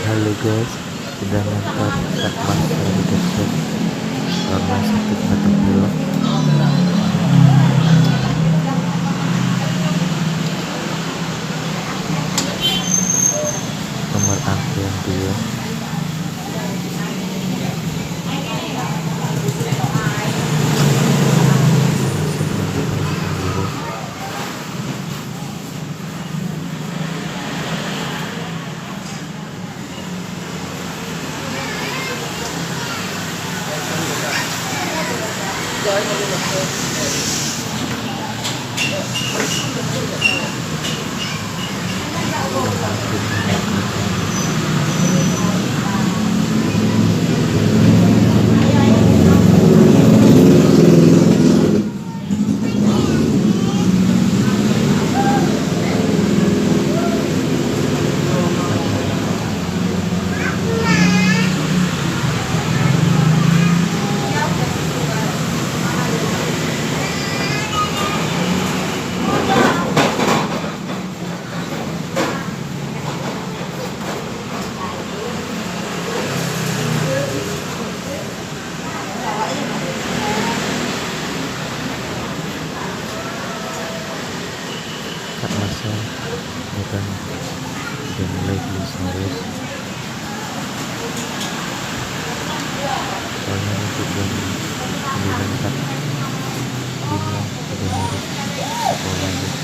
Halo guys, sudah ngantar Sakmas Medication karena sakit batuk pilek. Nomor antrian 2. Kak Masa ya kan udah mulai beli sandwich, soalnya untuk jam 9.45 udah harus sekolah guys.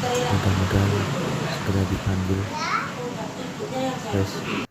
Mudah-mudahan segera dipanggil guys.